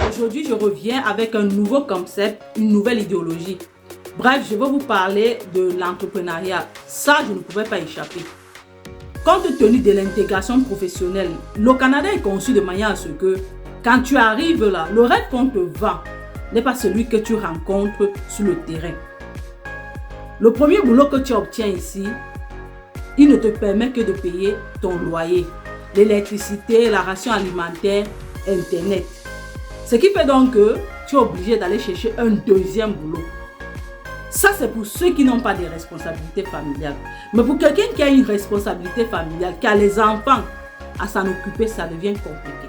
Aujourd'hui, je reviens avec un nouveau concept, une nouvelle idéologie. Bref, je vais vous parler de l'entrepreneuriat. Ça, je ne pouvais pas échapper. Compte tenu de l'intégration professionnelle, le Canada est conçu de manière à ce que quand tu arrives là, le rêve qu'on te vend n'est pas celui que tu rencontres sur le terrain. Le premier boulot que tu obtiens ici, il ne te permet que de payer ton loyer, l'électricité, la ration alimentaire, Internet. Ce qui fait donc que tu es obligé d'aller chercher un deuxième boulot. Ça, c'est pour ceux qui n'ont pas de responsabilités familiales. Mais pour quelqu'un qui a une responsabilité familiale, qui a les enfants à s'en occuper, ça devient compliqué.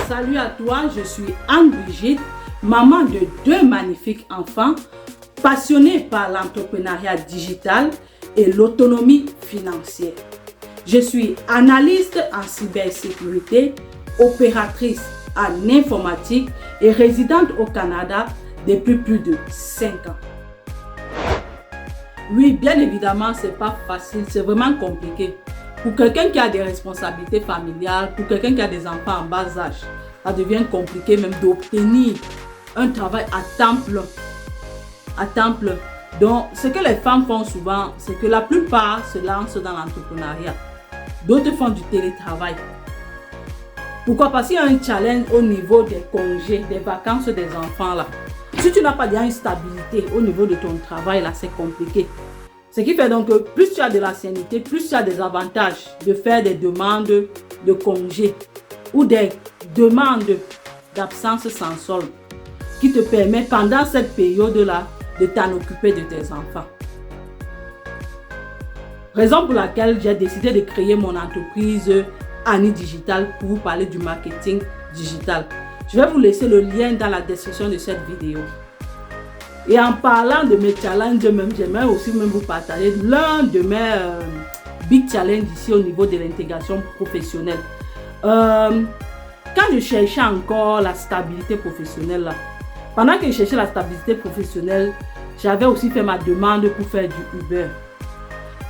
Salut à toi, je suis Anne-Brigitte, maman de 2 magnifiques enfants, passionnée par l'entrepreneuriat digital et l'autonomie financière. Je suis analyste en cybersécurité, opératrice en informatique et résidente au Canada depuis plus de 5 ans. Oui, bien évidemment, c'est pas facile, c'est vraiment compliqué. Pour quelqu'un qui a des responsabilités familiales, pour quelqu'un qui a des enfants en bas âge, ça devient compliqué même d'obtenir un travail à temps plein. À temps plein. Donc, ce que les femmes font souvent, c'est que la plupart se lancent dans l'entrepreneuriat. D'autres font du télétravail. Pourquoi? Parce qu'il y a un challenge au niveau des congés, des vacances des enfants là. Si tu n'as pas déjà une stabilité au niveau de ton travail là, c'est compliqué. Ce qui fait donc que plus tu as de l'ancienneté, plus tu as des avantages de faire des demandes de congés ou des demandes d'absence sans solde qui te permet pendant cette période-là de t'en occuper de tes enfants. Raison pour laquelle j'ai décidé de créer mon entreprise Annie Digital pour vous parler du marketing digital. Je vais vous laisser le lien dans la description de cette vidéo. Et en parlant de mes challenges, j'aimerais aussi vous partager l'un de mes big challenges ici au niveau de l'intégration professionnelle. Quand je cherchais encore la stabilité professionnelle, là, pendant que je cherchais la stabilité professionnelle, j'avais aussi fait ma demande pour faire du Uber.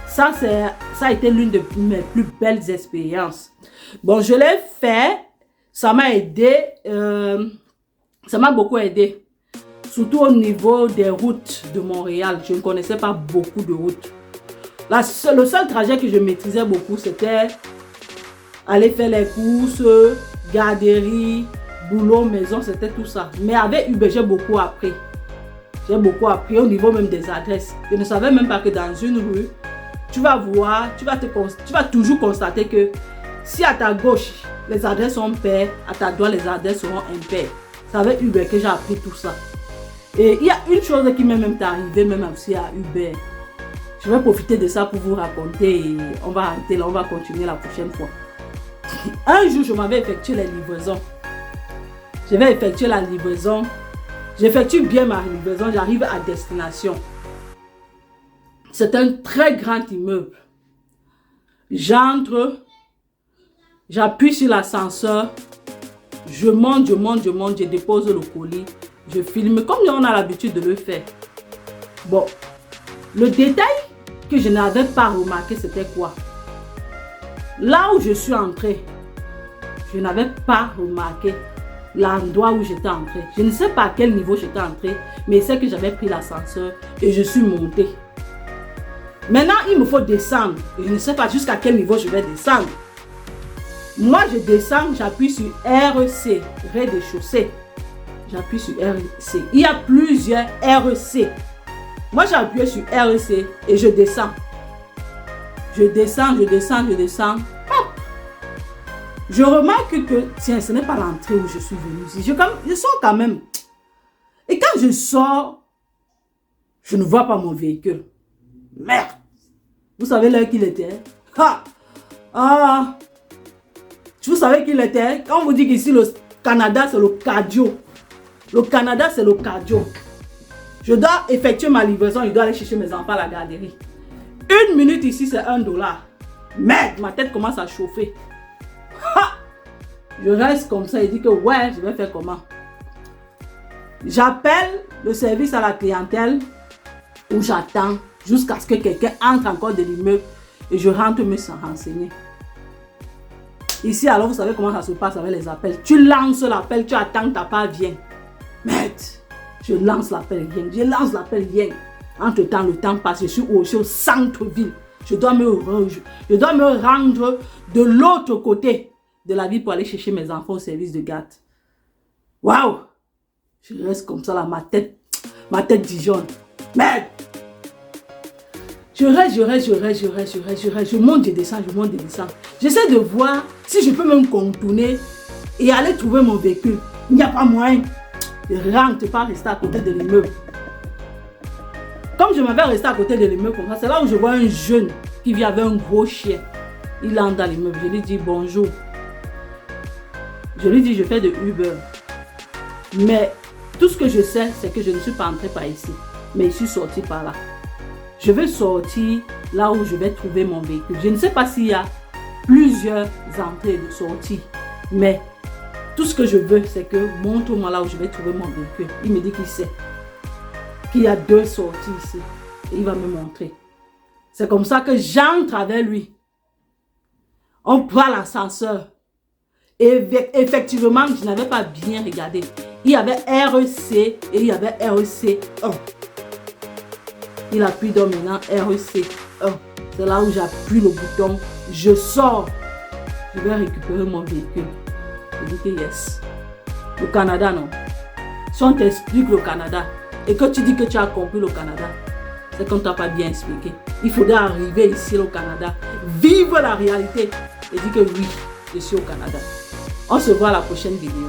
Ça a été l'une de mes plus belles expériences. Bon, je l'ai fait. Ça m'a aidé, ça m'a beaucoup aidé, surtout au niveau des routes de Montréal. Je ne connaissais pas beaucoup de routes. Le seul trajet que je maîtrisais beaucoup, c'était aller faire les courses, garderie, boulot, maison, c'était tout ça. Mais avec Uber, j'ai beaucoup appris. J'ai beaucoup appris au niveau même des adresses. Je ne savais même pas que dans une rue, tu vas voir, tu vas toujours constater que si à ta gauche, les adresses sont paires, à ta droite, les adresses seront impaires. C'est avec Uber que j'ai appris tout ça. Et il y a une chose qui m'est même arrivée, même aussi à Uber. Je vais profiter de ça pour vous raconter et on va arrêter là, on va continuer la prochaine fois. Un jour, je m'avais effectué les livraisons. Je vais effectuer la livraison. J'effectue bien ma livraison, j'arrive à destination. C'est un très grand immeuble. J'entre. J'appuie sur l'ascenseur, je monte, je dépose le colis, je filme comme on a l'habitude de le faire. Bon, le détail que je n'avais pas remarqué, c'était quoi? Là où je suis entrée, je n'avais pas remarqué l'endroit où j'étais entrée. Je ne sais pas à quel niveau j'étais entrée, mais c'est que j'avais pris l'ascenseur et je suis montée. Maintenant, il me faut descendre. Je ne sais pas jusqu'à quel niveau je vais descendre. Moi, je descends, j'appuie sur RC, rez-de-chaussée. J'appuie sur RC. Il y a plusieurs RC. Moi, j'ai appuyé sur RC et je descends. Je descends. Hop! Je remarque que, tiens, ce n'est pas l'entrée où je suis venue ici. Je sors quand même. Et quand je sors, je ne vois pas mon véhicule. Merde! Vous savez l'heure qu'il était? Ha! Ah! Vous savez qu'il était, quand on vous dit qu'ici le Canada c'est le cardio. Le Canada c'est le cardio. Je dois effectuer ma livraison, je dois aller chercher mes enfants à la garderie. 1 minute ici c'est $1. Merde, ma tête commence à chauffer. Ha! Je reste comme ça et dis que ouais, je vais faire comment? J'appelle le service à la clientèle où j'attends jusqu'à ce que quelqu'un entre encore de l'immeuble et je rentre me renseigner. Ici, alors, vous savez comment ça se passe avec les appels. Tu lances l'appel, tu attends que ta part vienne. Merde, je lance l'appel, viens. Je lance l'appel, viens. Entre-temps, le temps passe. Je suis au centre-ville. Je dois me rendre de l'autre côté de la ville pour aller chercher mes enfants au service de garde. Waouh! Je reste comme ça là, ma tête dijonne. Merde! Je reste. Je monte, je descends. J'essaie de voir si je peux même contourner et aller trouver mon véhicule. Il n'y a pas moyen. Je rentre, pas rester à côté de l'immeuble. Comme je m'avais resté à côté de l'immeuble comme ça, c'est là où je vois un jeune qui vit avec un gros chien. Il entre dans l'immeuble. Je lui dis bonjour. Je lui dis je fais de Uber. Mais tout ce que je sais, c'est que je ne suis pas entré par ici. Mais je suis sorti par là. Je vais sortir là où je vais trouver mon véhicule. Je ne sais pas s'il y a plusieurs entrées et de sorties. Mais tout ce que je veux, c'est que montre-moi là où je vais trouver mon véhicule. Il me dit qu'il sait. Qu'il y a 2 sorties ici. Et il va me montrer. C'est comme ça que j'entre avec lui. On prend l'ascenseur. Et effectivement, je n'avais pas bien regardé. Il y avait REC et il y avait REC 1. Il appuie donc maintenant REC 1. C'est là où j'appuie le bouton. Je sors. Je vais récupérer mon véhicule. Je dis que yes. Le Canada, non. Si on t'explique le Canada et que tu dis que tu as compris le Canada, c'est qu'on ne t'a pas bien expliqué. Il faudrait arriver ici au Canada, vivre la réalité et dire que oui, je suis au Canada. On se voit à la prochaine vidéo.